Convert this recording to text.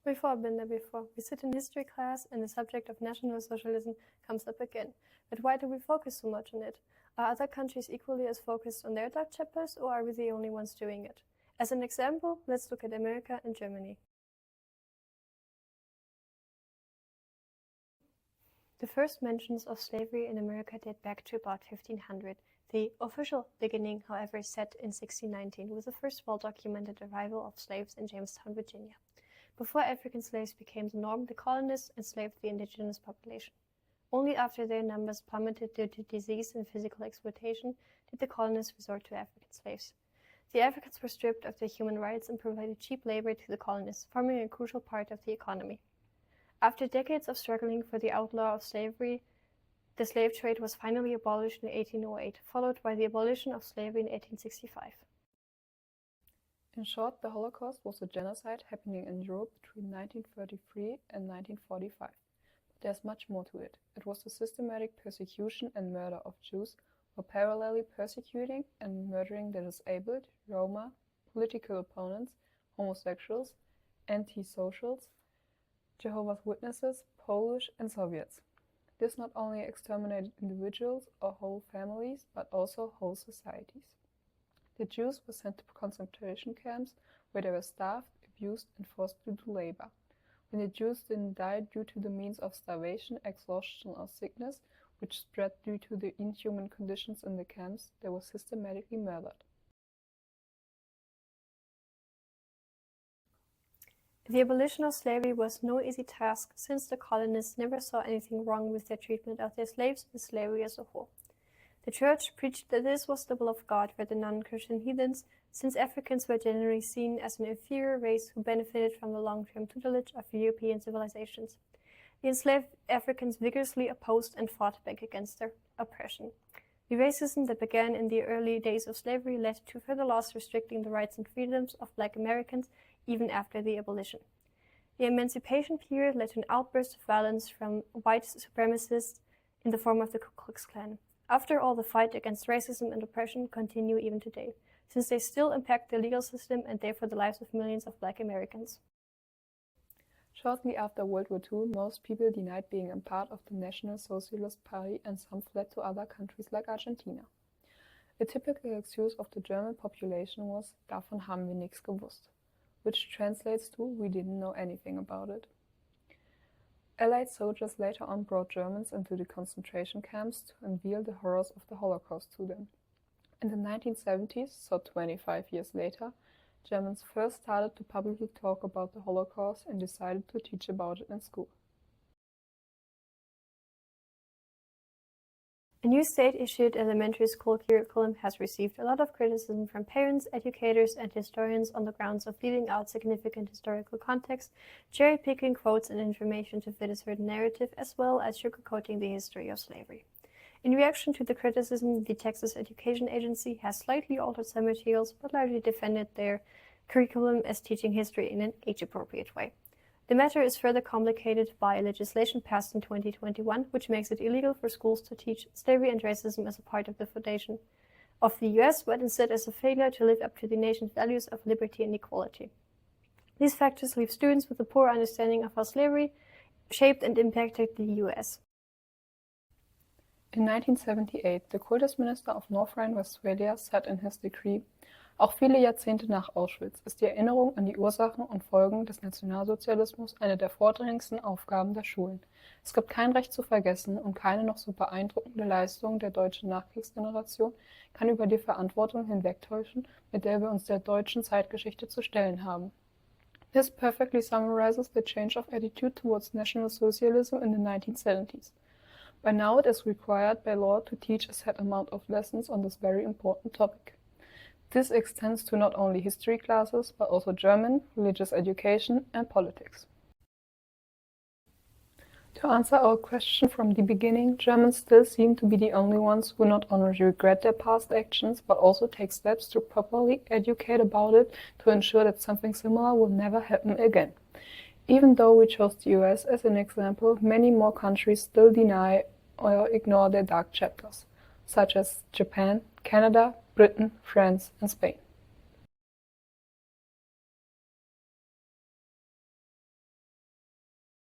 We've all been there before. We sit in history class and the subject of National Socialism comes up again. But why do we focus so much on it? Are other countries equally as focused on their dark chapters, or are we the only ones doing it? As an example, let's look at America and Germany. The first mentions of slavery in America date back to about 1500. The official beginning, however, is set in 1619 with the first well-documented arrival of slaves in Jamestown, Virginia. Before African slaves became the norm, the colonists enslaved the indigenous population. Only after their numbers plummeted due to disease and physical exploitation did the colonists resort to African slaves. The Africans were stripped of their human rights and provided cheap labor to the colonists, forming a crucial part of the economy. After decades of struggling for the outlaw of slavery, the slave trade was finally abolished in 1808, followed by the abolition of slavery in 1865. In short, the Holocaust was a genocide happening in Europe between 1933 and 1945. But there's much more to it. It was the systematic persecution and murder of Jews, while parallelly persecuting and murdering the disabled, Roma, political opponents, homosexuals, anti-socials, Jehovah's Witnesses, Polish, and Soviets. This not only exterminated individuals or whole families, but also whole societies. The Jews were sent to concentration camps where they were starved, abused, and forced to do labor. When the Jews didn't die due to the means of starvation, exhaustion, or sickness, which spread due to the inhuman conditions in the camps, they were systematically murdered. The abolition of slavery was no easy task, since the colonists never saw anything wrong with their treatment of their slaves and slavery as a whole. The Church preached that this was the will of God for the non-Christian heathens, since Africans were generally seen as an inferior race who benefited from the long-term tutelage of European civilizations. The enslaved Africans vigorously opposed and fought back against their oppression. The racism that began in the early days of slavery led to further laws restricting the rights and freedoms of Black Americans even after the abolition. The emancipation period led to an outburst of violence from white supremacists in the form of the Ku Klux Klan. After all, the fight against racism and oppression continue even today, since they still impact the legal system and therefore the lives of millions of Black Americans. Shortly after World War II, most people denied being a part of the National Socialist Party and some fled to other countries like Argentina. A typical excuse of the German population was, davon haben wir nichts gewusst, which translates to, we didn't know anything about it. Allied soldiers later on brought Germans into the concentration camps to unveil the horrors of the Holocaust to them. In the 1970s, so 25 years later, Germans first started to publicly talk about the Holocaust and decided to teach about it in school. A new state-issued elementary school curriculum has received a lot of criticism from parents, educators, and historians on the grounds of leaving out significant historical context, cherry-picking quotes and information to fit a certain narrative, as well as sugarcoating the history of slavery. In reaction to the criticism, the Texas Education Agency has slightly altered some materials, but largely defended their curriculum as teaching history in an age-appropriate way. The matter is further complicated by legislation passed in 2021, which makes it illegal for schools to teach slavery and racism as a part of the foundation of the US, but instead as a failure to live up to the nation's values of liberty and equality. These factors leave students with a poor understanding of how slavery shaped and impacted the US. In 1978, the Kultusminister of North Rhine-Westphalia said in his decree, auch viele Jahrzehnte nach Auschwitz ist die Erinnerung an die Ursachen und Folgen des Nationalsozialismus eine der vordringlichsten Aufgaben der Schulen. Es gibt kein Recht zu vergessen und keine noch so beeindruckende Leistung der deutschen Nachkriegsgeneration kann über die Verantwortung hinwegtäuschen, mit der wir uns der deutschen Zeitgeschichte zu stellen haben. This perfectly summarizes the change of attitude towards National Socialism in the 1970s. By now it is required by law to teach a set amount of lessons on this very important topic. This extends to not only history classes, but also German, religious education, and politics. To answer our question from the beginning, Germans still seem to be the only ones who not only regret their past actions, but also take steps to properly educate about it to ensure that something similar will never happen again. Even though we chose the US as an example, many more countries still deny or ignore their dark chapters, such as Japan, Canada, Britain, France, and Spain.